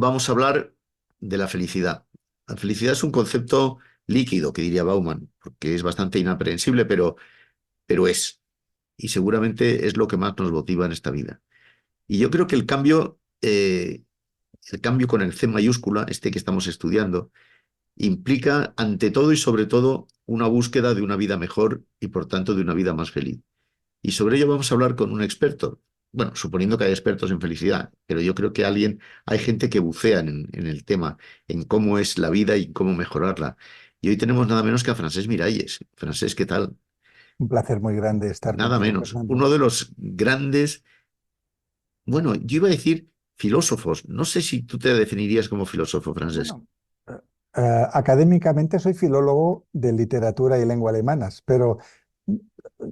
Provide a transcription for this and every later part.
vamos a hablar de la felicidad. La felicidad es un concepto líquido, que diría Bauman, porque es bastante inaprehensible, pero es. Y seguramente es lo que más nos motiva en esta vida. Y yo creo que el cambio con el C mayúscula, este que estamos estudiando, implica ante todo y sobre todo una búsqueda de una vida mejor y por tanto de una vida más feliz. Y sobre ello vamos a hablar con un experto. Bueno, suponiendo que hay expertos en felicidad, pero yo creo que hay gente que bucea en el tema, en cómo es la vida y cómo mejorarla. Y hoy tenemos nada menos que a Francesc Miralles. Francesc, ¿qué tal? Un placer muy grande estar Nada contigo, menos. Fernando. Uno de los grandes, bueno, yo iba a decir filósofos. No sé si tú te definirías como filósofo, Francesc. Bueno, académicamente soy filólogo de literatura y lengua alemanas, pero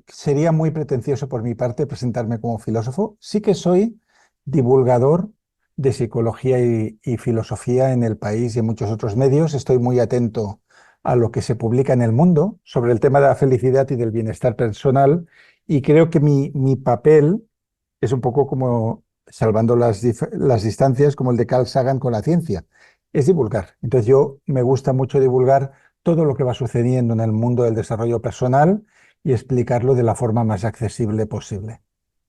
sería muy pretencioso por mi parte presentarme como filósofo. Sí que soy divulgador de psicología y filosofía en el país y en muchos otros medios. Estoy muy atento a lo que se publica en el mundo sobre el tema de la felicidad y del bienestar personal y creo que mi papel es un poco como, salvando las distancias, como el de Carl Sagan con la ciencia, es divulgar. Entonces yo me gusta mucho divulgar todo lo que va sucediendo en el mundo del desarrollo personal y explicarlo de la forma más accesible posible.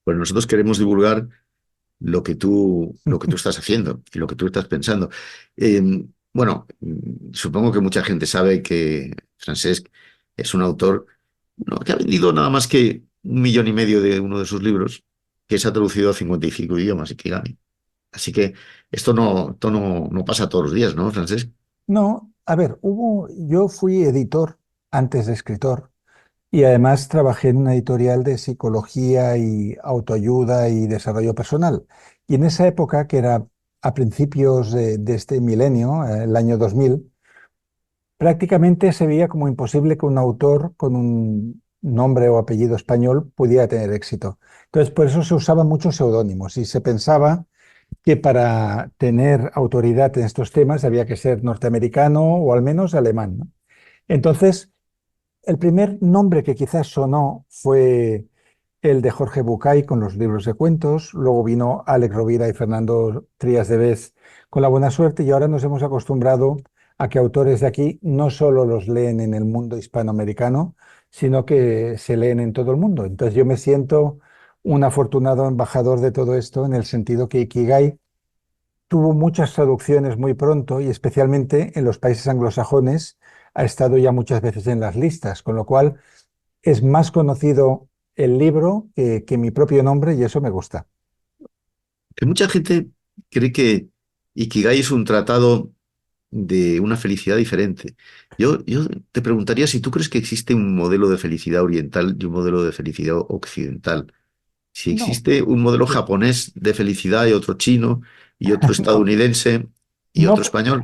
Pues nosotros queremos divulgar lo que tú estás haciendo y lo que tú estás pensando. Bueno, supongo que mucha gente sabe que Francesc es un autor, bueno, que ha vendido nada más que 1,5 millones de uno de sus libros, que se ha traducido a 55 idiomas y que gane. Así que esto no pasa todos los días, ¿no, Francesc? No, a ver, yo fui editor antes de escritor y además trabajé en una editorial de psicología y autoayuda y desarrollo personal. Y en esa época, que era a principios de este milenio, el año 2000, prácticamente se veía como imposible que un autor con un nombre o apellido español pudiera tener éxito. Entonces, por eso se usaban muchos seudónimos y se pensaba que para tener autoridad en estos temas había que ser norteamericano o al menos alemán, ¿no? Entonces, el primer nombre que quizás sonó fue el de Jorge Bucay con los libros de cuentos, luego vino Alex Rovira y Fernando Trías de Bes con La Buena Suerte y ahora nos hemos acostumbrado a que autores de aquí no solo los leen en el mundo hispanoamericano, sino que se leen en todo el mundo. Entonces yo me siento un afortunado embajador de todo esto en el sentido que Ikigai tuvo muchas traducciones muy pronto y especialmente en los países anglosajones ha estado ya muchas veces en las listas, con lo cual es más conocido el libro que mi propio nombre y eso me gusta. Que mucha gente cree que Ikigai es un tratado de una felicidad diferente. Yo te preguntaría si tú crees que existe un modelo de felicidad oriental y un modelo de felicidad occidental. Si No, existe un modelo sí, japonés de felicidad y otro chino y otro no, estadounidense y otro no. español.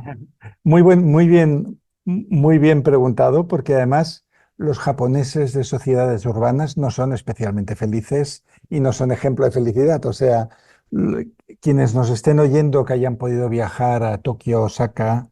Muy bien preguntado, porque además los japoneses de sociedades urbanas no son especialmente felices y no son ejemplo de felicidad. O sea, l- quienes nos estén oyendo que hayan podido viajar a Tokio, Osaka,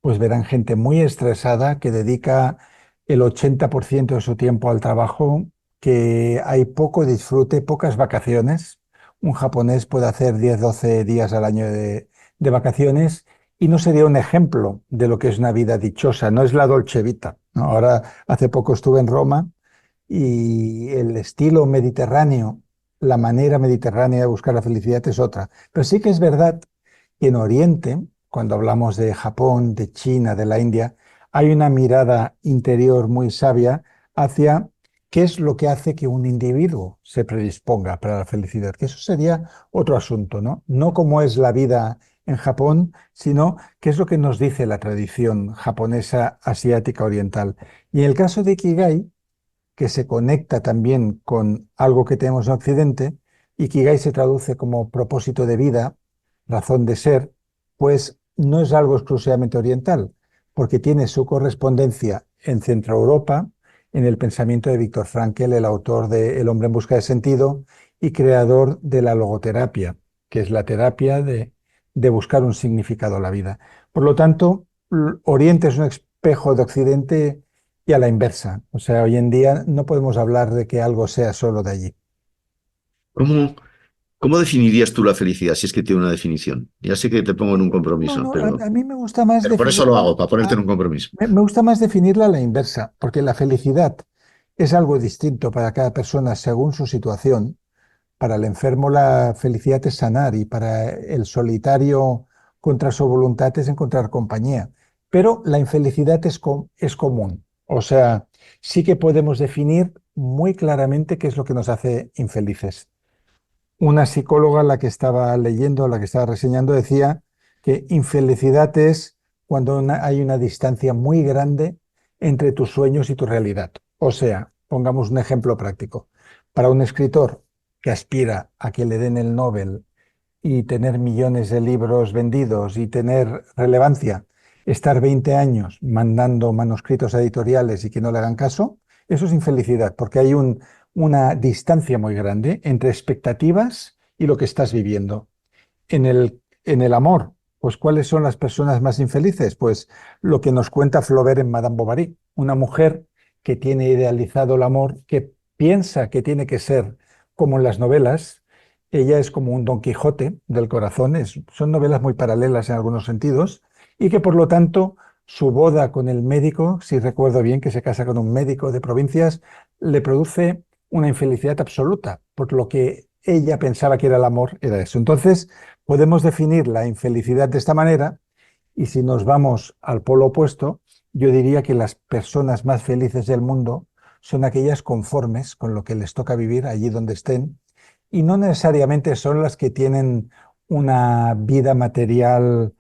pues verán gente muy estresada que dedica el 80% de su tiempo al trabajo, que hay poco disfrute, pocas vacaciones. Un japonés puede hacer 10, 12 días al año de vacaciones y no sería un ejemplo de lo que es una vida dichosa, no es la Dolce Vita, ¿no? Ahora, hace poco estuve en Roma y el estilo mediterráneo, la manera mediterránea de buscar la felicidad es otra. Pero sí que es verdad que en Oriente, cuando hablamos de Japón, de China, de la India, hay una mirada interior muy sabia hacia qué es lo que hace que un individuo se predisponga para la felicidad, que eso sería otro asunto, ¿no? No cómo es la vida en Japón, sino qué es lo que nos dice la tradición japonesa, asiática, oriental. Y en el caso de Ikigai, que se conecta también con algo que tenemos en Occidente, Ikigai se traduce como propósito de vida, razón de ser, pues no es algo exclusivamente oriental, porque tiene su correspondencia en Centroeuropa, en el pensamiento de Viktor Frankl, el autor de El hombre en busca de sentido y creador de la logoterapia, que es la terapia de buscar un significado a la vida. Por lo tanto, Oriente es un espejo de Occidente y a la inversa. O sea, hoy en día no podemos hablar de que algo sea solo de allí. ¿Cómo, ¿Cómo definirías tú la felicidad, si es que tiene una definición? Ya sé que te pongo en un No, compromiso, no, pero, a mí me gusta más pero por eso lo definirla, hago, para ponerte en un compromiso. me gusta más definirla a la inversa, porque la felicidad es algo distinto para cada persona según su situación. Para el enfermo la felicidad es sanar y para el solitario contra su voluntad es encontrar compañía. Pero la infelicidad es común. O sea, sí que podemos definir muy claramente qué es lo que nos hace infelices. Una psicóloga, la que estaba leyendo, la que estaba reseñando, decía que infelicidad es cuando hay una distancia muy grande entre tus sueños y tu realidad. O sea, pongamos un ejemplo práctico. Para un escritor que aspira a que le den el Nobel y tener millones de libros vendidos y tener relevancia, estar 20 años mandando manuscritos a editoriales y que no le hagan caso, eso es infelicidad, porque hay una distancia muy grande entre expectativas y lo que estás viviendo. En el amor, pues ¿cuáles son las personas más infelices? Pues lo que nos cuenta Flaubert en Madame Bovary, una mujer que tiene idealizado el amor, que piensa que tiene que ser como en las novelas. Ella es como un Don Quijote del corazón, son novelas muy paralelas en algunos sentidos, y que por lo tanto su boda con el médico, si recuerdo bien que se casa con un médico de provincias, le produce una infelicidad absoluta, por lo que ella pensaba que era el amor, era eso. Entonces, podemos definir la infelicidad de esta manera y si nos vamos al polo opuesto, yo diría que las personas más felices del mundo son aquellas conformes con lo que les toca vivir allí donde estén y no necesariamente son las que tienen una vida material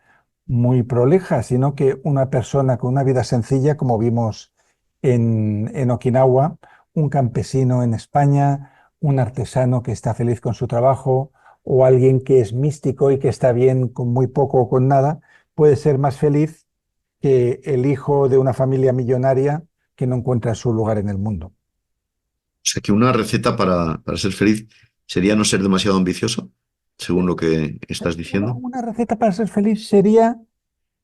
muy prolija, sino que una persona con una vida sencilla, como vimos en Okinawa, un campesino en España, un artesano que está feliz con su trabajo, o alguien que es místico y que está bien con muy poco o con nada, puede ser más feliz que el hijo de una familia millonaria que no encuentra su lugar en el mundo. O sea, que una receta para ser feliz sería no ser demasiado ambicioso, según lo que estás Una, diciendo. una receta para ser feliz sería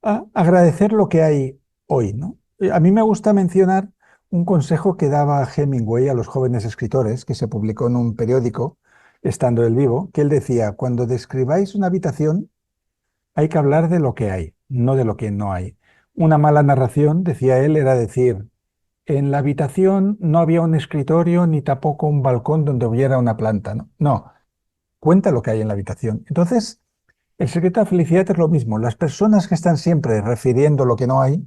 agradecer lo que hay hoy, ¿no? A mí me gusta mencionar un consejo que daba Hemingway a los jóvenes escritores, que se publicó en un periódico, estando él vivo, que él decía, cuando describáis una habitación, hay que hablar de lo que hay, no de lo que no hay. Una mala narración, decía él, era decir, en la habitación no había un escritorio ni tampoco un balcón donde hubiera una planta, ¿no? No, cuenta lo que hay en la habitación. Entonces, el secreto de la felicidad es lo mismo. Las personas que están siempre refiriendo lo que no hay,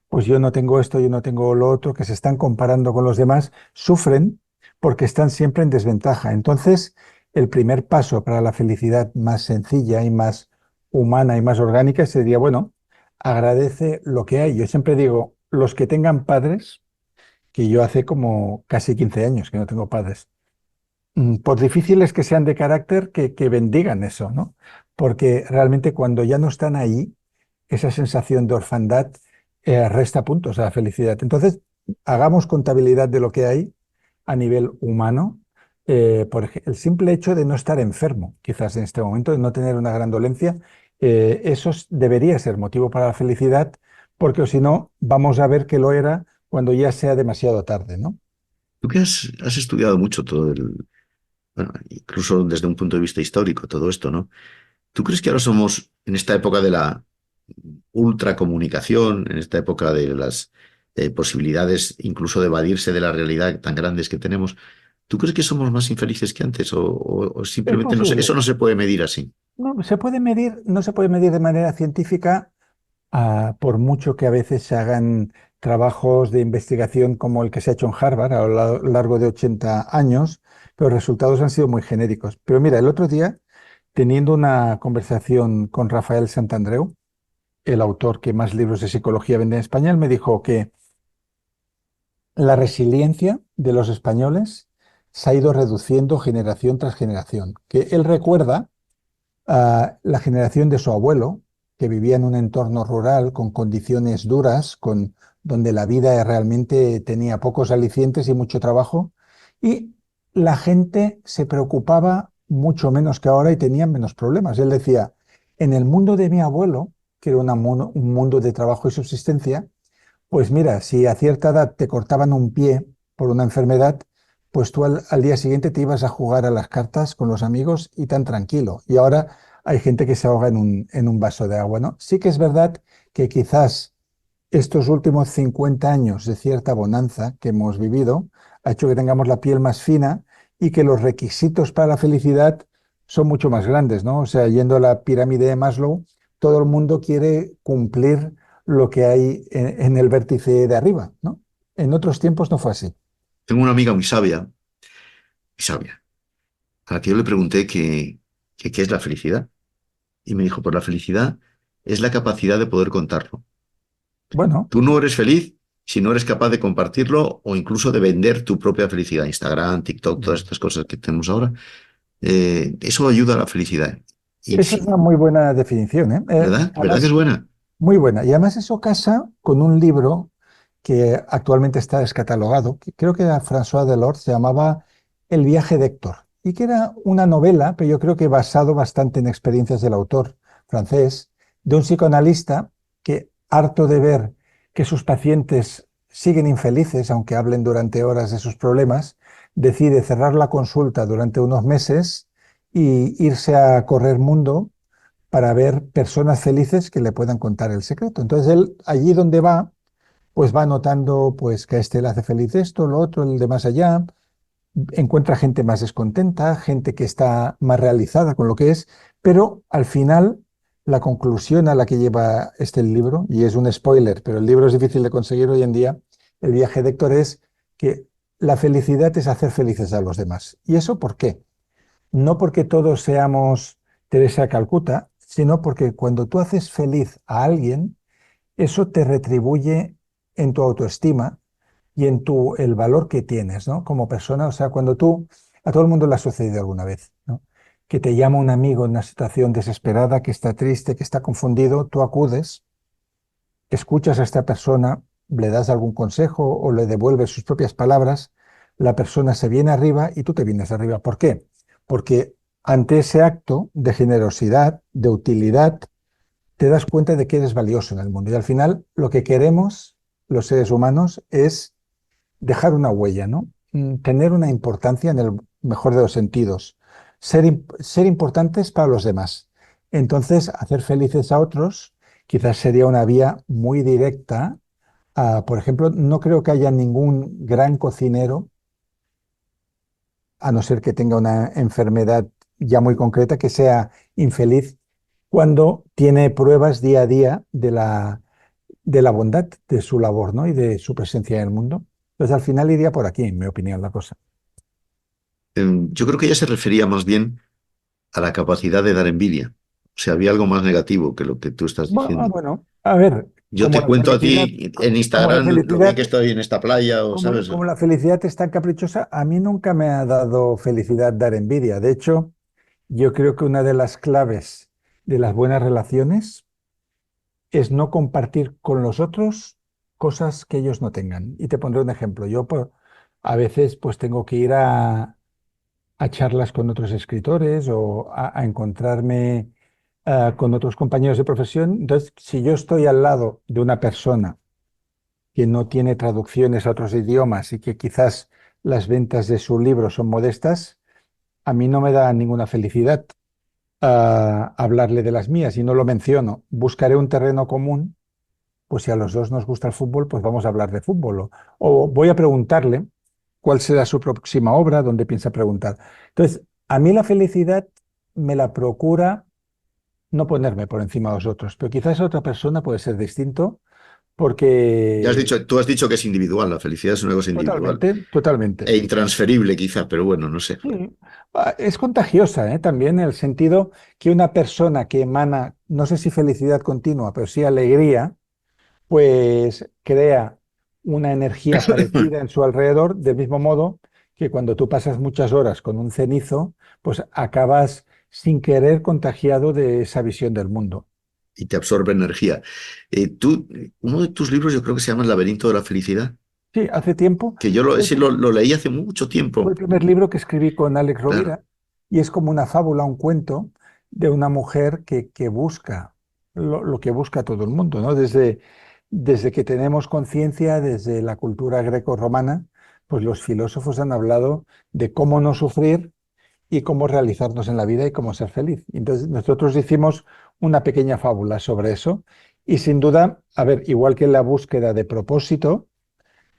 pues yo no tengo esto, yo no tengo lo otro, que se están comparando con los demás, sufren porque están siempre en desventaja. Entonces, el primer paso para la felicidad más sencilla y más humana y más orgánica sería, bueno, agradece lo que hay. Yo siempre digo, los que tengan padres, que yo hace como casi 15 años que no tengo padres, por difíciles que sean de carácter, que bendigan eso, ¿no? Porque realmente cuando ya no están ahí, esa sensación de orfandad resta puntos a la felicidad. Entonces, hagamos contabilidad de lo que hay a nivel humano. El simple hecho de no estar enfermo, quizás en este momento, de no tener una gran dolencia, debería ser motivo para la felicidad, porque si no, vamos a ver que lo era cuando ya sea demasiado tarde, ¿no? Tú que has estudiado mucho todo bueno, incluso desde un punto de vista histórico, todo esto, ¿no? ¿Tú crees que ahora somos en esta época de la ultracomunicación, en esta época de las posibilidades incluso de evadirse de la realidad tan grandes que tenemos? ¿Tú crees que somos más infelices que antes o Es simplemente no sé, eso posible. no se puede medir así? No, se puede medir, no se puede medir de manera científica, por mucho que a veces se hagan trabajos de investigación como el que se ha hecho en Harvard a lo largo de 80 años, pero los resultados han sido muy genéricos. Pero mira, el otro día, teniendo una conversación con Rafael Santandreu, el autor que más libros de psicología vende en España, él me dijo que la resiliencia de los españoles se ha ido reduciendo generación tras generación, que él recuerda a la generación de su abuelo, que vivía en un entorno rural con condiciones duras, donde la vida realmente tenía pocos alicientes y mucho trabajo, y la gente se preocupaba mucho menos que ahora y tenían menos problemas. Él decía, en el mundo de mi abuelo, que era un mundo de trabajo y subsistencia, pues mira, si a cierta edad te cortaban un pie por una enfermedad, pues tú al día siguiente te ibas a jugar a las cartas con los amigos y tan tranquilo. Y ahora hay gente que se ahoga en un vaso de agua, ¿no? Sí que es verdad que quizás estos últimos 50 años de cierta bonanza que hemos vivido ha hecho que tengamos la piel más fina y que los requisitos para la felicidad son mucho más grandes, ¿no? O sea, yendo a la pirámide de Maslow, todo el mundo quiere cumplir lo que hay en el vértice de arriba, ¿no? En otros tiempos no fue así. Tengo una amiga muy sabia, a la que yo le pregunté qué es la felicidad. Y me dijo, pues la felicidad es la capacidad de poder contarlo. Bueno, Tú no eres feliz si no eres capaz de compartirlo o incluso de vender tu propia felicidad. Instagram, TikTok, todas estas cosas que tenemos ahora. Eso ayuda a la felicidad. Y esa es sí, una muy buena definición, ¿eh? ¿verdad? ¿Verdad que es Además, buena? muy buena. Y además eso casa con un libro que actualmente está descatalogado, que creo que era François Delors, se llamaba El viaje de Héctor, y que era una novela, pero yo creo que basado bastante en experiencias del autor francés, de un psicoanalista que, harto de ver que sus pacientes siguen infelices, aunque hablen durante horas de sus problemas, decide cerrar la consulta durante unos meses y irse a correr mundo para ver personas felices que le puedan contar el secreto. Entonces él, allí donde va, pues va notando pues que a este le hace feliz esto, lo otro, el de más allá, encuentra gente más descontenta, gente que está más realizada con lo que es, pero al final la conclusión a la que lleva este libro, y es un spoiler, pero el libro es difícil de conseguir hoy en día, el viaje de Héctor es que la felicidad es hacer felices a los demás. ¿Y eso por qué? No porque todos seamos Teresa de Calcuta, sino porque cuando tú haces feliz a alguien, eso te retribuye en tu autoestima y en el valor que tienes, ¿no? Como persona. O sea, cuando tú, a todo el mundo le ha sucedido alguna vez, ¿no? Que te llama un amigo en una situación desesperada, que está triste, que está confundido, tú acudes, escuchas a esta persona, le das algún consejo o le devuelves sus propias palabras, la persona se viene arriba y tú te vienes arriba. ¿Por qué? Porque ante ese acto de generosidad, de utilidad, te das cuenta de que eres valioso en el mundo. Y al final lo que queremos los seres humanos es dejar una huella, ¿no? Tener una importancia en el mejor de los sentidos, ser importantes para los demás. Entonces, hacer felices a otros quizás sería una vía muy directa. Por ejemplo, no creo que haya ningún gran cocinero, a no ser que tenga una enfermedad ya muy concreta, que sea infeliz cuando tiene pruebas día a día de la bondad de su labor, ¿no? Y de su presencia en el mundo. Entonces, al final iría por aquí, en mi opinión, la cosa. Yo creo que ella se refería más bien a la capacidad de dar envidia. O sea, había algo más negativo que lo que tú estás diciendo. Bueno, a ver, Yo te cuento a ti en como la Instagram lo bien felicidad, que estoy en esta playa, o sabes. como la felicidad es tan caprichosa, a mí nunca me ha dado felicidad dar envidia. De hecho, yo creo que una de las claves de las buenas relaciones es no compartir con los otros cosas que ellos no tengan. Y te pondré un ejemplo. A veces pues tengo que ir a charlas con otros escritores o a encontrarme con otros compañeros de profesión. Entonces, si yo estoy al lado de una persona que no tiene traducciones a otros idiomas y que quizás las ventas de su libro son modestas, a mí no me da ninguna felicidad hablarle de las mías y no lo menciono. Buscaré un terreno común, pues si a los dos nos gusta el fútbol, pues vamos a hablar de fútbol. O voy a preguntarle cuál será su próxima obra, dónde piensa preguntar. Entonces, a mí la felicidad me la procura no ponerme por encima de los otros, pero quizás a otra persona puede ser distinto Ya has porque dicho, tú has dicho que es individual, la felicidad es una cosa individual totalmente, totalmente. e intransferible quizá, pero bueno, no sé. Sí. Es contagiosa, ¿eh? También en el sentido que una persona que emana, no sé si felicidad continua, pero sí alegría, pues crea una energía parecida en su alrededor, del mismo modo que cuando tú pasas muchas horas con un cenizo, pues acabas sin querer contagiado de esa visión del mundo. Y te absorbe energía. Uno de tus libros yo creo que se llama El laberinto de la felicidad, Sí, hace tiempo. que yo Fue el, sí lo leí hace mucho fue tiempo. el primer libro que escribí con Alex Claro. Rovira y es como una fábula, un cuento de una mujer que busca lo que busca todo el mundo, ¿no? Desde que tenemos conciencia, desde la cultura greco-romana, pues los filósofos han hablado de cómo no sufrir y cómo realizarnos en la vida y cómo ser feliz. Entonces, nosotros hicimos una pequeña fábula sobre eso y sin duda, a ver, igual que la búsqueda de propósito,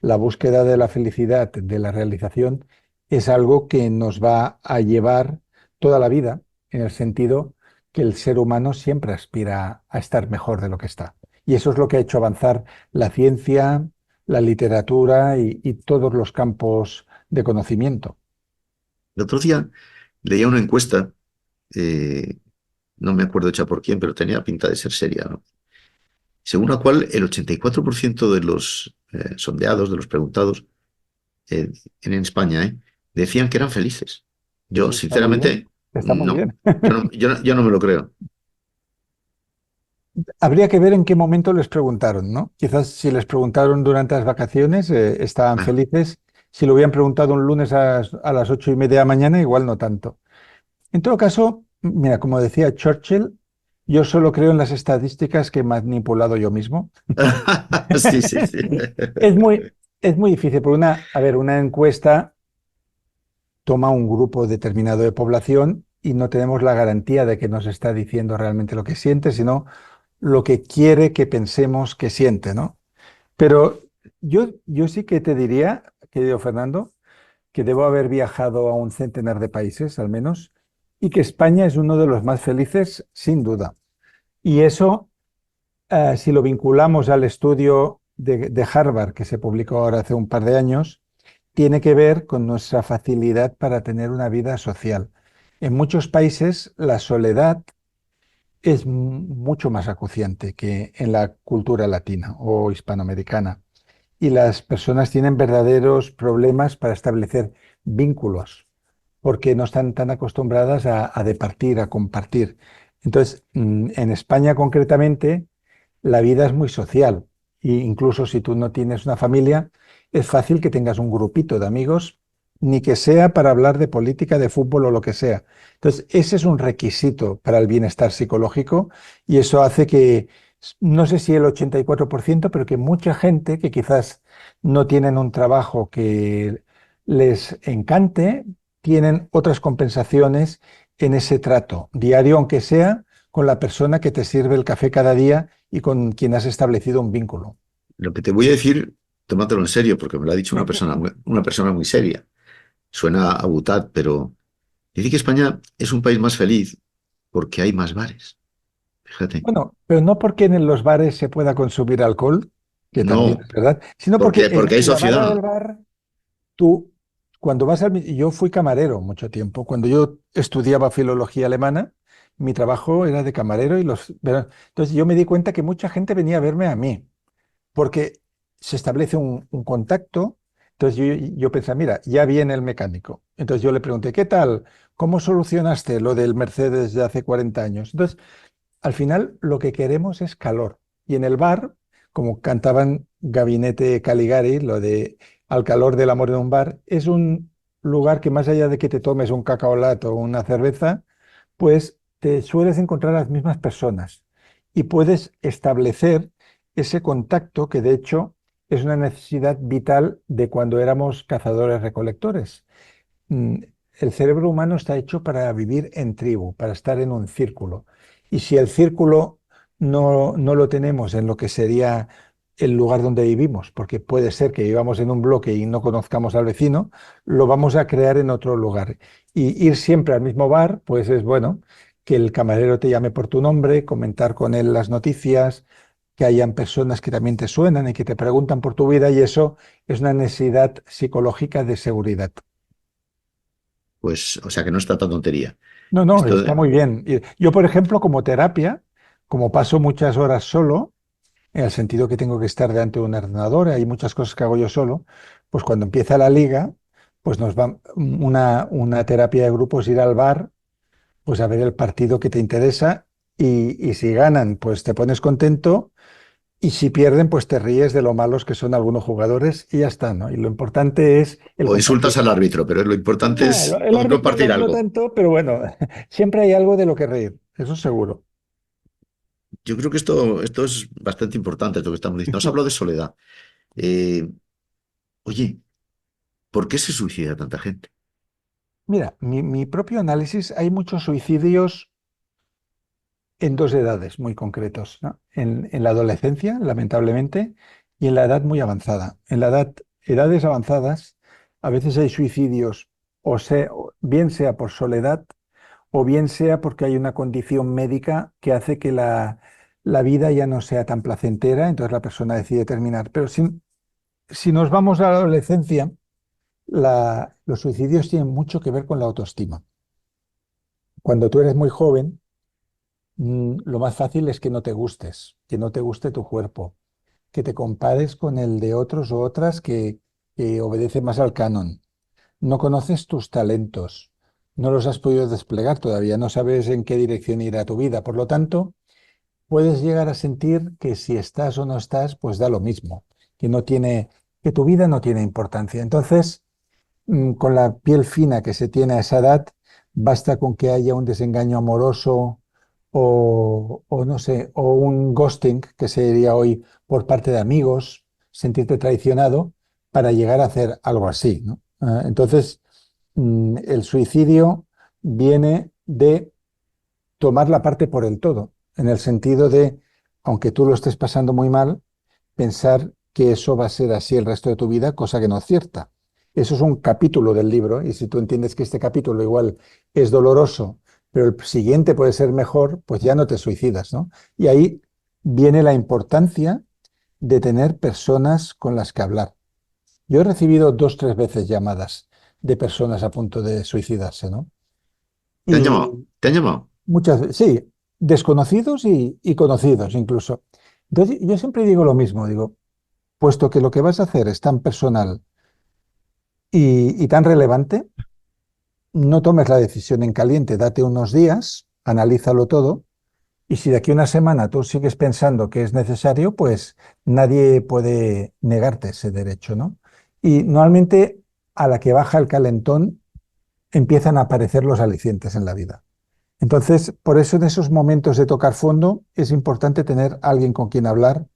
la búsqueda de la felicidad, de la realización, es algo que nos va a llevar toda la vida, en el sentido que el ser humano siempre aspira a estar mejor de lo que está. Y eso es lo que ha hecho avanzar la ciencia, la literatura y todos los campos de conocimiento. El otro día leía una encuesta, eh, no me acuerdo hecha por quién, pero tenía pinta de ser seria, ¿no? Según la cual el 84% de los sondeados, de los preguntados eh, en España, decían que eran felices. Yo, Pues está muy bien, sinceramente, está muy no. bien. Yo no me lo creo. Habría que ver en qué momento les preguntaron, ¿no? Quizás si les preguntaron durante las vacaciones, estaban Ah. felices. Si lo hubieran preguntado un lunes a las 8:30 de la mañana, igual no tanto. En todo caso, mira, como decía Churchill, yo solo creo en las estadísticas que he manipulado yo mismo. Sí, sí, sí. Es muy, es muy difícil, porque a ver, una encuesta toma un grupo determinado de población y no tenemos la garantía de que nos está diciendo realmente lo que siente, sino lo que quiere que pensemos que siente, ¿no? Pero yo sí que te diría, querido Fernando, que debo haber viajado a un centenar de países al menos y que España es uno de los más felices, sin duda. Y eso, si lo vinculamos al estudio de Harvard que se publicó ahora hace un par de años, tiene que ver con nuestra facilidad para tener una vida social. En muchos países la soledad es mucho más acuciante que en la cultura latina o hispanoamericana. Y las personas tienen verdaderos problemas para establecer vínculos, porque no están tan acostumbradas a departir, a compartir. Entonces, en España concretamente, la vida es muy social. E incluso si tú no tienes una familia, es fácil que tengas un grupito de amigos, ni que sea para hablar de política, de fútbol o lo que sea. Entonces, ese es un requisito para el bienestar psicológico y eso hace que, no sé si el 84%, pero que mucha gente que quizás no tienen un trabajo que les encante, tienen otras compensaciones en ese trato diario, aunque sea con la persona que te sirve el café cada día y con quien has establecido un vínculo. Lo que te voy a decir, tómatelo en serio, porque me lo ha dicho una persona muy seria. Suena a butad, pero dice que España es un país más feliz porque hay más bares. Fíjate. Bueno, pero no porque en los bares se pueda consumir alcohol, que también No, es verdad, sino porque porque hay en la barra del sociedad. bar, tú, cuando vas al... Yo fui camarero mucho tiempo. Cuando yo estudiaba filología alemana, mi trabajo era de camarero y Entonces yo me di cuenta que mucha gente venía a verme a mí, porque se establece un contacto. Entonces yo pensé, mira, ya viene el mecánico. Entonces yo le pregunté, ¿qué tal? ¿Cómo solucionaste lo del Mercedes de hace 40 años? Entonces, al final lo que queremos es calor. Y en el bar, como cantaban Gabinete Caligari, lo de al calor del amor en un bar, es un lugar que más allá de que te tomes un cacaolato o una cerveza, pues te sueles encontrar a las mismas personas y puedes establecer ese contacto que de hecho es una necesidad vital de cuando éramos cazadores-recolectores. mm, el cerebro humano está hecho para vivir en tribu, para estar en un círculo. Y si el círculo no lo tenemos en lo que sería el lugar donde vivimos, porque puede ser que vivamos en un bloque y no conozcamos al vecino, lo vamos a crear en otro lugar. Y ir siempre al mismo bar, pues es bueno que el camarero te llame por tu nombre, comentar con él las noticias, que hayan personas que también te suenan y que te preguntan por tu vida, y eso es una necesidad psicológica de seguridad. Pues, o sea que no está tan tontería. No, no, Esto, está muy bien. Yo, por ejemplo, como terapia, como paso muchas horas solo, en el sentido que tengo que estar delante de un ordenador, hay muchas cosas que hago yo solo, pues cuando empieza la liga, pues nos va una terapia de grupos, ir al bar, pues a ver el partido que te interesa y si ganan, pues te pones contento y si pierden, pues te ríes de lo malos que son algunos jugadores y ya está, ¿no? Y lo importante es el o compartir. insultas al árbitro, pero lo importante No, es el poder árbitro compartir no algo. tanto, pero bueno, siempre hay algo de lo que reír, eso seguro. Yo creo que esto es bastante importante, lo que estamos diciendo. Nos has hablado de soledad. Eh, Oye, ¿Por qué se suicida tanta gente? Mira, mi propio análisis, hay muchos suicidios en dos edades muy concretos, ¿no? En la adolescencia, lamentablemente, y en la edad muy avanzada. En la edades avanzadas, a veces hay suicidios, o bien sea por soledad, o bien sea porque hay una condición médica que hace que la vida ya no sea tan placentera, entonces la persona decide terminar. Pero si nos vamos a la adolescencia, los suicidios tienen mucho que ver con la autoestima. Cuando tú eres muy joven, lo más fácil es que no te guste tu cuerpo, que te compares con el de otros o otras que obedecen más al canon. No conoces tus talentos, no los has podido desplegar todavía, no sabes en qué dirección irá tu vida. Por lo tanto, puedes llegar a sentir que si estás o no estás, pues da lo mismo, que tu vida no tiene importancia. Entonces, con la piel fina que se tiene a esa edad, basta con que haya un desengaño amoroso o no sé, o un ghosting, que se diría hoy por parte de amigos, sentirte traicionado para llegar a hacer algo así, ¿no? Entonces, el suicidio viene de tomar la parte por el todo, en el sentido de, aunque tú lo estés pasando muy mal, pensar que eso va a ser así el resto de tu vida, cosa que no es cierta. Eso es un capítulo del libro, y si tú entiendes que este capítulo igual es doloroso, pero el siguiente puede ser mejor, pues ya no te suicidas, ¿no? Y ahí viene la importancia de tener personas con las que hablar. Yo he recibido 2, 3 veces llamadas de personas a punto de suicidarse, ¿no? ¿Te han llamado? Y ¿Te han llamado? muchas veces, sí, desconocidos y conocidos incluso. Entonces, yo siempre digo lo mismo, digo, puesto que lo que vas a hacer es tan personal y tan relevante, no tomes la decisión en caliente, date unos días, analízalo todo, y si de aquí a una semana tú sigues pensando que es necesario, pues nadie puede negarte ese derecho, ¿no? Y normalmente a la que baja el calentón empiezan a aparecer los alicientes en la vida. Entonces, por eso en esos momentos de tocar fondo es importante tener alguien con quien hablar.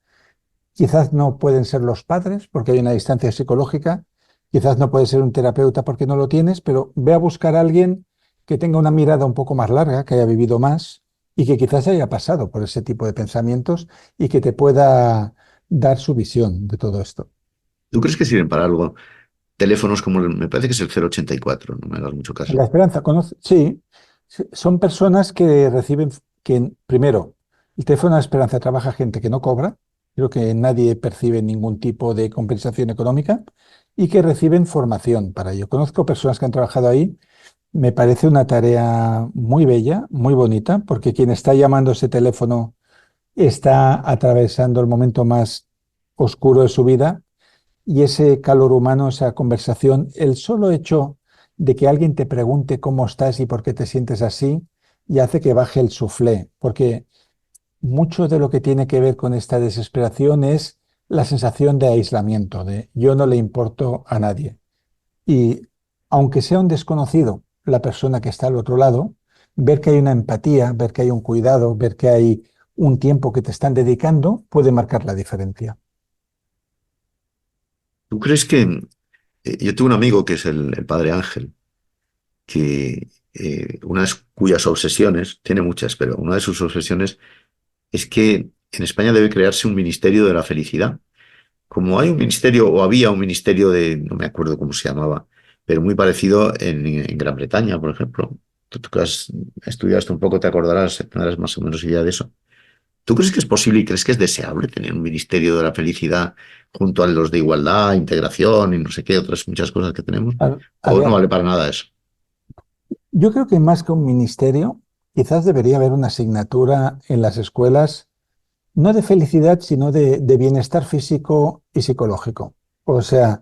Quizás no pueden ser los padres porque hay una distancia psicológica, quizás no puede ser un terapeuta porque no lo tienes, pero ve a buscar a alguien que tenga una mirada un poco más larga, que haya vivido más y que quizás haya pasado por ese tipo de pensamientos y que te pueda dar su visión de todo esto. ¿Tú crees que sirven para algo? Teléfonos como me parece que es el 084, no me hagas mucho caso. La esperanza, sí, son personas que reciben, que primero, el teléfono de la esperanza trabaja gente que no cobra, creo que nadie percibe ningún tipo de compensación económica y que reciben formación para ello. Conozco personas que han trabajado ahí, me parece una tarea muy bella, muy bonita, porque quien está llamando ese teléfono está atravesando el momento más oscuro de su vida y ese calor humano, esa conversación, el solo hecho de que alguien te pregunte cómo estás y por qué te sientes así, y hace que baje el suflé, porque mucho de lo que tiene que ver con esta desesperación es la sensación de aislamiento, de yo no le importo a nadie. Y aunque sea un desconocido, la persona que está al otro lado, ver que hay una empatía, ver que hay un cuidado, ver que hay un tiempo que te están dedicando, puede marcar la diferencia. ¿Tú crees que yo tengo un amigo que es el padre Ángel, que cuyas obsesiones, tiene muchas, pero una de sus obsesiones es que en España debe crearse un ministerio de la felicidad? Como hay un ministerio, o había un ministerio de, no me acuerdo cómo se llamaba, pero muy parecido en Gran Bretaña, por ejemplo. Tú que has estudiado esto un poco, te acordarás, tendrás más o menos idea de eso. ¿Tú crees que es posible y crees que es deseable tener un ministerio de la felicidad junto a los de igualdad, integración y no sé qué, otras muchas cosas que tenemos? A ¿O no ver, vale para nada eso? yo creo que más que un ministerio, quizás debería haber una asignatura en las escuelas, no de felicidad, sino de bienestar físico y psicológico. O sea,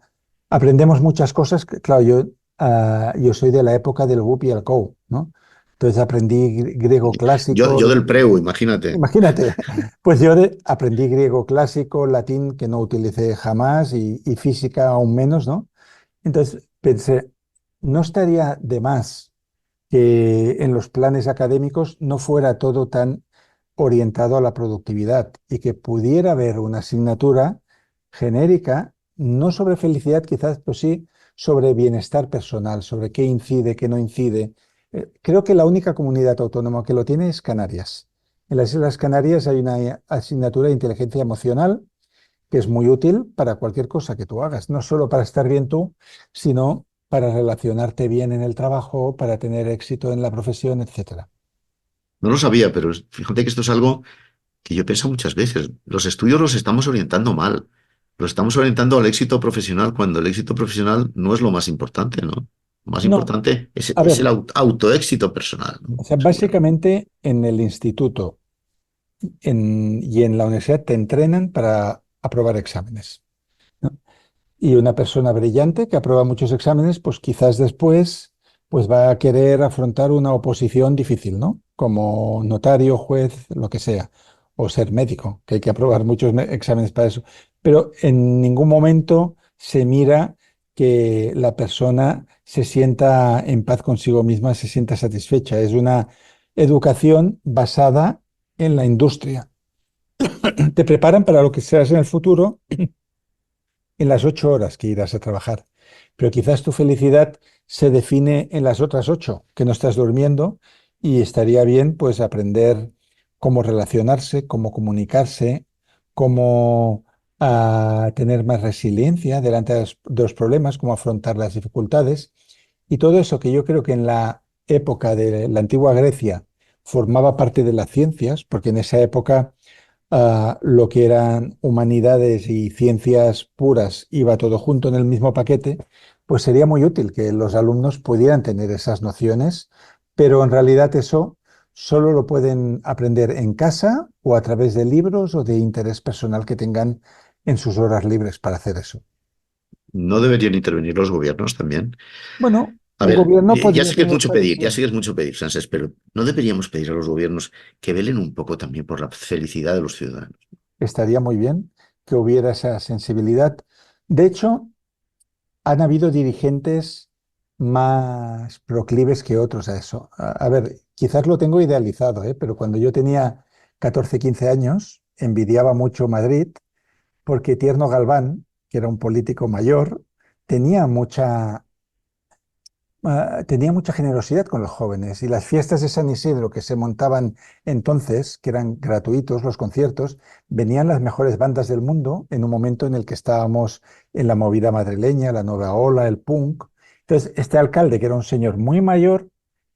aprendemos muchas cosas. Claro, yo soy de la época del Whoop y el Go, ¿no? Entonces aprendí griego clásico, Yo del preu, imagínate. imagínate, pues aprendí griego clásico, latín que no utilicé jamás y física aún menos, ¿no? Entonces pensé, no estaría de más que en los planes académicos no fuera todo tan orientado a la productividad y que pudiera haber una asignatura genérica, no sobre felicidad quizás, pues sí, sobre bienestar personal, sobre qué incide, qué no incide. Creo que la única comunidad autónoma que lo tiene es Canarias. En las Islas Canarias hay una asignatura de inteligencia emocional que es muy útil para cualquier cosa que tú hagas, no solo para estar bien tú, sino para relacionarte bien en el trabajo, para tener éxito en la profesión, etcétera. No lo sabía, pero fíjate que esto es algo que yo pienso muchas veces. Los estudios los estamos orientando mal. Los estamos orientando al éxito profesional cuando el éxito profesional no es lo más importante, ¿no? Lo más No, importante a es el ver, autoéxito personal, ¿no? o sea, Seguramente. básicamente en el instituto y en la universidad te entrenan para aprobar exámenes, ¿no? Y una persona brillante que aprueba muchos exámenes, pues quizás después pues va a querer afrontar una oposición difícil, ¿no? Como notario, juez, lo que sea, o ser médico, que hay que aprobar muchos exámenes para eso. Pero en ningún momento se mira que la persona se sienta en paz consigo misma, se sienta satisfecha. Es una educación basada en la industria. Te preparan para lo que seas en el futuro en las 8 horas que irás a trabajar. Pero quizás tu felicidad se define en las otras 8 que no estás durmiendo y estaría bien pues aprender cómo relacionarse, cómo comunicarse, cómo tener más resiliencia delante de los problemas, cómo afrontar las dificultades y todo eso que yo creo que en la época de la antigua Grecia formaba parte de las ciencias, porque en esa época lo que eran humanidades y ciencias puras iba todo junto en el mismo paquete, pues sería muy útil que los alumnos pudieran tener esas nociones, pero en realidad eso solo lo pueden aprender en casa o a través de libros o de interés personal que tengan en sus horas libres para hacer eso. ¿No deberían intervenir los gobiernos también? Bueno, A el ver, gobierno ya podría sé que es tener mucho pedir, ya países. sé que es mucho pedir, Sánchez, pero ¿no deberíamos pedir a los gobiernos que velen un poco también por la felicidad de los ciudadanos? Estaría muy bien que hubiera esa sensibilidad. De hecho, han habido dirigentes más proclives que otros a eso. A ver, quizás lo tengo idealizado, ¿eh? Pero cuando yo tenía 14, 15 años, envidiaba mucho Madrid porque Tierno Galván, que era un político mayor, tenía mucha tenía mucha generosidad con los jóvenes y las fiestas de San Isidro que se montaban entonces, que eran gratuitos los conciertos, venían las mejores bandas del mundo en un momento en el que estábamos en la movida madrileña, la nueva ola, el punk. Entonces, este alcalde, que era un señor muy mayor,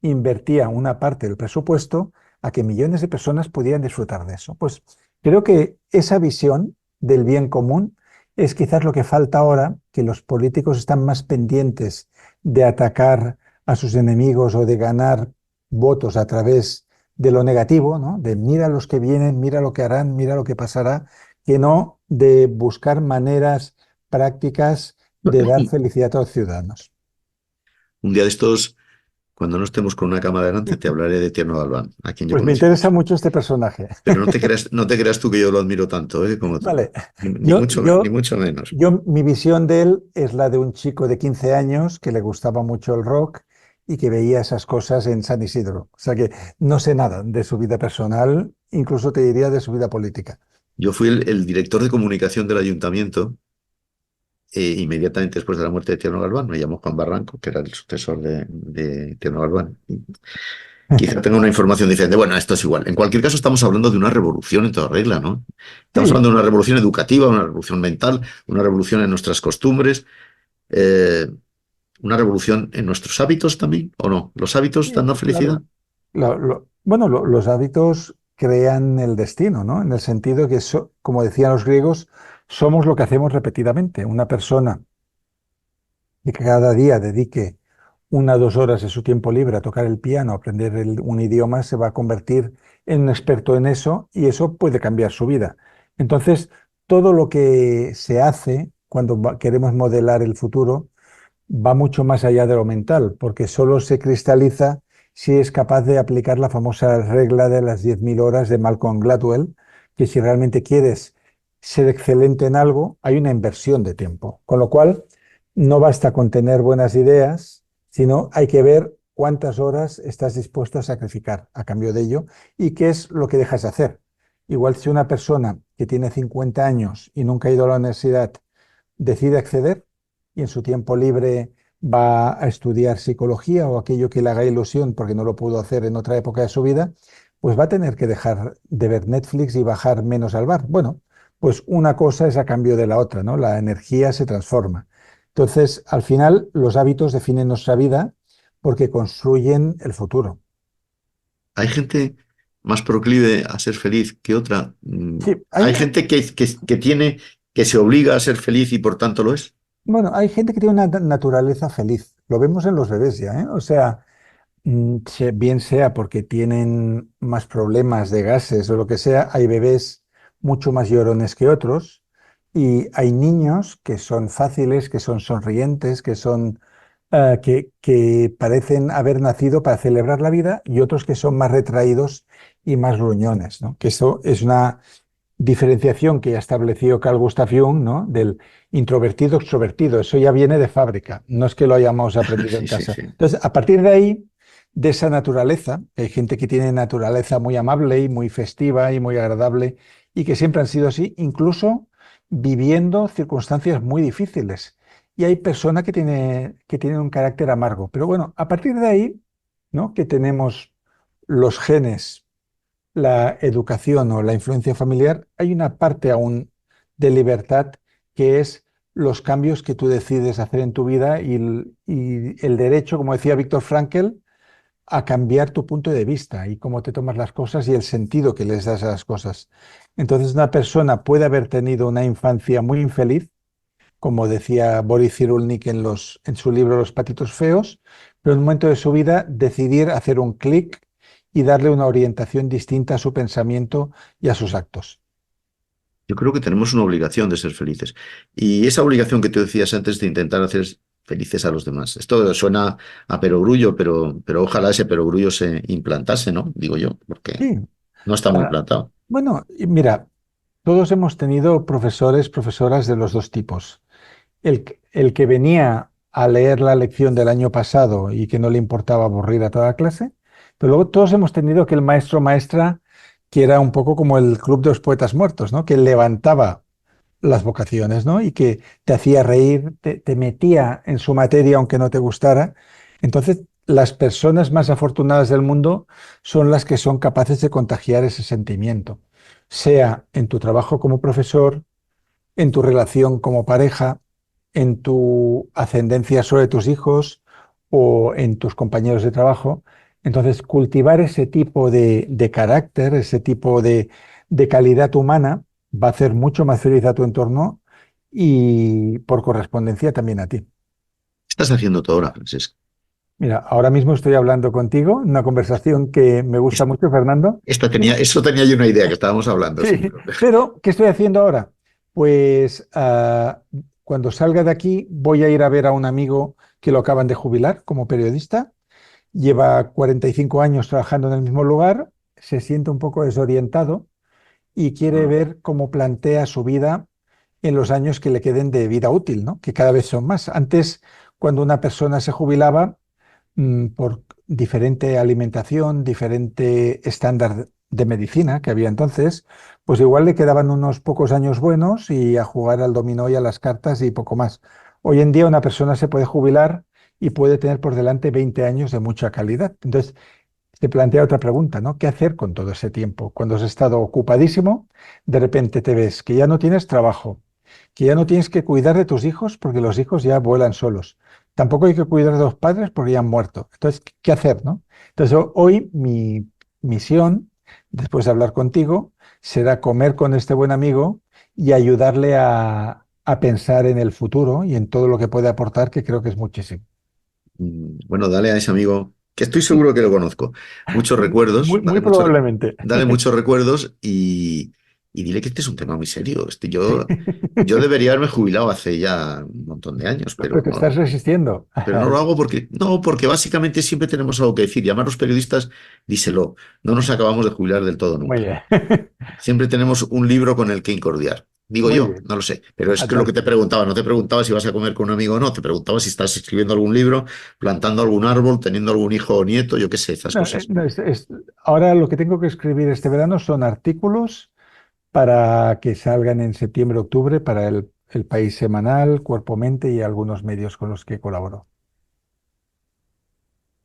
invertía una parte del presupuesto a que millones de personas pudieran disfrutar de eso. Pues creo que esa visión del bien común es quizás lo que falta ahora, que los políticos están más pendientes de atacar a sus enemigos o de ganar votos a través de lo negativo, ¿no? De mira los que vienen, mira lo que harán, mira lo que pasará, que no de buscar maneras prácticas de dar felicidad a los ciudadanos. Un día de estos, cuando no estemos con una cámara delante, te hablaré de Tierno Galván, a quien yo Pues me conocí interesa mucho. mucho este personaje. Pero no te creas tú que yo lo admiro tanto, como tú. Vale, Ni yo, mucho, ni yo, mucho menos. mi visión de él es la de un chico de 15 años que le gustaba mucho el rock y que veía esas cosas en San Isidro. O sea que no sé nada de su vida personal, incluso te diría de su vida política. Yo fui el director de comunicación del ayuntamiento inmediatamente después de la muerte de Tierno Galván. Me llamó Juan Barranco, que era el sucesor de Tierno Galván. Quizá tenga una información diferente. Bueno, esto es igual. En cualquier caso, estamos hablando de una revolución en toda regla, ¿no? Estamos Sí, hablando de una revolución educativa, una revolución mental, una revolución en nuestras costumbres, eh, una revolución en nuestros hábitos también, ¿o no? ¿Los hábitos dan sí, la felicidad? claro. Bueno, los hábitos crean el destino, ¿no? En el sentido que, como decían los griegos, somos lo que hacemos repetidamente. Una persona que cada día dedique 1 o 2 horas de su tiempo libre a tocar el piano, a aprender un idioma, se va a convertir en un experto en eso y eso puede cambiar su vida. Entonces, todo lo que se hace cuando queremos modelar el futuro va mucho más allá de lo mental, porque solo se cristaliza si es capaz de aplicar la famosa regla de las 10.000 horas de Malcolm Gladwell, que si realmente quieres ser excelente en algo, hay una inversión de tiempo. Con lo cual, no basta con tener buenas ideas, sino hay que ver cuántas horas estás dispuesto a sacrificar a cambio de ello y qué es lo que dejas de hacer. Igual si una persona que tiene 50 años y nunca ha ido a la universidad decide acceder, y en su tiempo libre va a estudiar psicología o aquello que le haga ilusión porque no lo pudo hacer en otra época de su vida, pues va a tener que dejar de ver Netflix y bajar menos al bar. Bueno, pues una cosa es a cambio de la otra, ¿no? La energía se transforma. Entonces, al final, los hábitos definen nuestra vida porque construyen el futuro. Hay gente más proclive a ser feliz que otra. Sí, Hay gente que tiene, que se obliga a ser feliz y por tanto lo es. bueno, hay gente que tiene una naturaleza feliz. Lo vemos en los bebés ya, ¿eh? O sea, bien sea porque tienen más problemas de gases o lo que sea, hay bebés mucho más llorones que otros y hay niños que son fáciles, que son sonrientes, que parecen haber nacido para celebrar la vida y otros que son más retraídos y más gruñones, ¿no? Que eso es una diferenciación que ya estableció Carl Gustav Jung, ¿no? Del introvertido extrovertido. Eso ya viene de fábrica, no es que lo hayamos aprendido en Sí, sí, casa. sí. Entonces, a partir de ahí, de esa naturaleza, hay gente que tiene naturaleza muy amable y muy festiva y muy agradable y que siempre han sido así, incluso viviendo circunstancias muy difíciles. Y hay personas que tienen un carácter amargo. Pero bueno, a partir de ahí, ¿no? Que tenemos los genes, la educación o la influencia familiar, hay una parte aún de libertad que es los cambios que tú decides hacer en tu vida y el derecho, como decía Víctor Frankl, a cambiar tu punto de vista y cómo te tomas las cosas y el sentido que les das a las cosas. Entonces, una persona puede haber tenido una infancia muy infeliz, como decía Boris Cyrulnik en su libro Los patitos feos, pero en un momento de su vida decidir hacer un clic y darle una orientación distinta a su pensamiento y a sus actos. Yo creo que tenemos una obligación de ser felices. Y esa obligación que tú decías antes de intentar hacer felices a los demás. Esto suena a perogrullo, pero ojalá ese perogrullo se implantase, ¿no? Digo yo, porque Sí, no está muy ah, implantado. bueno, y mira, todos hemos tenido profesores, profesoras de los dos tipos. El que venía a leer la lección del año pasado y que no le importaba aburrir a toda la clase, pero luego todos hemos tenido que el maestro o maestra que era un poco como el club de los poetas muertos, ¿no? Que levantaba las vocaciones, ¿no? Y que te hacía reír, te metía en su materia aunque no te gustara. Entonces, las personas más afortunadas del mundo son las que son capaces de contagiar ese sentimiento, sea en tu trabajo como profesor, en tu relación como pareja, en tu ascendencia sobre tus hijos o en tus compañeros de trabajo. Entonces, cultivar ese tipo de carácter, ese tipo de calidad humana, va a hacer mucho más feliz a tu entorno y por correspondencia también a ti. ¿Qué estás haciendo tú ahora, Francesc? Mira, ahora mismo estoy hablando contigo, una conversación que me gusta Es- mucho, Fernando. Eso tenía yo una idea que estábamos hablando, Sí, sin problema. pero ¿qué estoy haciendo ahora? Pues cuando salga de aquí voy a ir a ver a un amigo que lo acaban de jubilar como periodista. Lleva 45 años trabajando en el mismo lugar, se siente un poco desorientado y quiere Ah, ver cómo plantea su vida en los años que le queden de vida útil, ¿no? Que cada vez son más. Antes, cuando una persona se jubilaba, por diferente alimentación, diferente estándar de medicina que había entonces, pues igual le quedaban unos pocos años buenos y a jugar al dominó y a las cartas y poco más. Hoy en día una persona se puede jubilar y puede tener por delante 20 años de mucha calidad. Entonces, te plantea otra pregunta, ¿no? ¿Qué hacer con todo ese tiempo? Cuando has estado ocupadísimo, de repente te ves que ya no tienes trabajo, que ya no tienes que cuidar de tus hijos porque los hijos ya vuelan solos. Tampoco hay que cuidar de los padres porque ya han muerto. Entonces, ¿qué hacer, no? Entonces, hoy mi misión, después de hablar contigo, será comer con este buen amigo y ayudarle a pensar en el futuro y en todo lo que puede aportar, que creo que es muchísimo. bueno, dale a ese amigo, que estoy seguro que lo conozco, muchos recuerdos, Muy, muy probablemente. dale muchos recuerdos y dile que este es un tema muy serio. Yo debería haberme jubilado hace ya un montón de años, Pero te estás resistiendo. pero no lo hago porque, no, porque básicamente siempre tenemos algo que decir. Y además los periodistas, díselo, no nos acabamos de jubilar del todo Muy nunca. bien. Siempre tenemos un libro con el que incordiar. Digo Muy yo, bien. no lo sé. Pero es que lo que te Fantástico. preguntaba, no te preguntaba si vas a comer con un amigo o no, te preguntaba si estás escribiendo algún libro, plantando algún árbol, teniendo algún hijo o nieto, yo qué sé, esas No, cosas. no, ahora lo que tengo que escribir este verano son artículos para que salgan en septiembre, octubre para el El País Semanal, Cuerpo Mente y algunos medios con los que colaboro.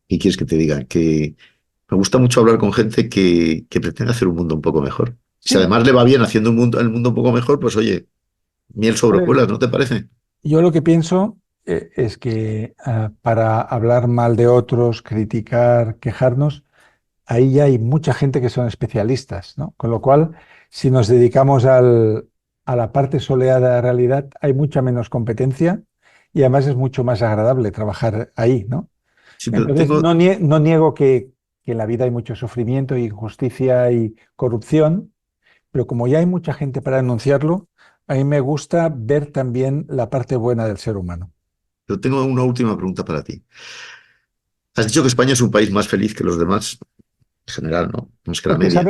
¿Qué quieres que te diga? Que me gusta mucho hablar con gente que pretende hacer un mundo un poco mejor. Si Sí, además le va bien haciendo el mundo un poco mejor, pues oye, miel sobre hombre, hojuelas, ¿no te parece? yo lo que pienso es que para hablar mal de otros, criticar, quejarnos, ahí ya hay mucha gente que son especialistas, ¿no? Con lo cual, si nos dedicamos a la parte soleada de la realidad, hay mucha menos competencia y además es mucho más agradable trabajar ahí, ¿no? Sí, pero Entonces, tengo, no niego que en la vida hay mucho sufrimiento, injusticia y corrupción, pero como ya hay mucha gente para denunciarlo, a mí me gusta ver también la parte buena del ser humano. pero tengo una última pregunta para ti. Has dicho que España es un país más feliz que los demás, en general, ¿no? No es que la media.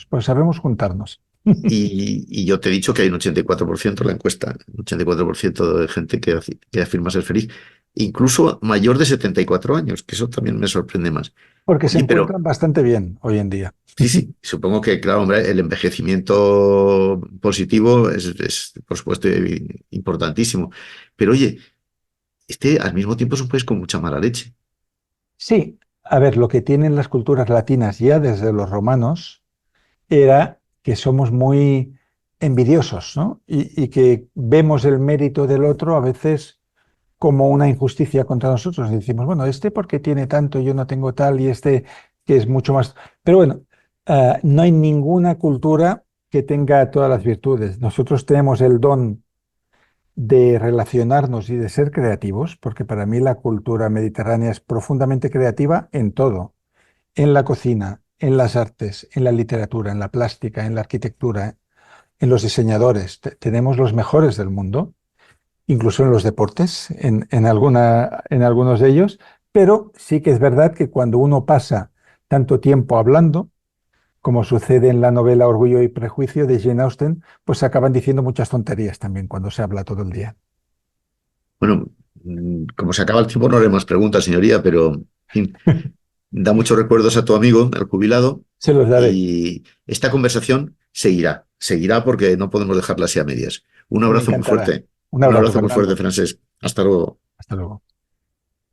Porque sabemos juntarnos. Y yo te he dicho que hay un 84% en la encuesta, un 84% de gente que afirma ser feliz, incluso mayor de 74 años, que eso también me sorprende más. Porque se Oye, pero encuentran bastante bien hoy en día. sí, sí, supongo que, claro, hombre, el envejecimiento positivo es, por supuesto, importantísimo. Pero oye, este al mismo tiempo es un país con mucha mala leche. Sí, a ver, lo que tienen las culturas latinas ya desde los romanos era que somos muy envidiosos, ¿no? Y que vemos el mérito del otro a veces como una injusticia contra nosotros. Y decimos, bueno, este porque tiene tanto, yo no tengo tal, y este que es mucho más. Pero bueno, no hay ninguna cultura que tenga todas las virtudes. Nosotros tenemos el don de relacionarnos y de ser creativos, porque para mí la cultura mediterránea es profundamente creativa en todo, en la cocina, en las artes, en la literatura, en la plástica, en la arquitectura, en los diseñadores. Tenemos los mejores del mundo, incluso en los deportes, en algunos de ellos, pero sí que es verdad que cuando uno pasa tanto tiempo hablando, como sucede en la novela Orgullo y Prejuicio de Jane Austen, pues se acaban diciendo muchas tonterías también cuando se habla todo el día. Bueno, como se acaba el tiempo, no haré más preguntas, señoría, pero en fin, da muchos recuerdos a tu amigo, el jubilado, Se los daré. y esta conversación seguirá porque no podemos dejarla así a medias. Un Me abrazo muy encantará. fuerte, Un un abrazo, abrazo muy fuerte, Fernando. Francés. Hasta luego. Hasta luego.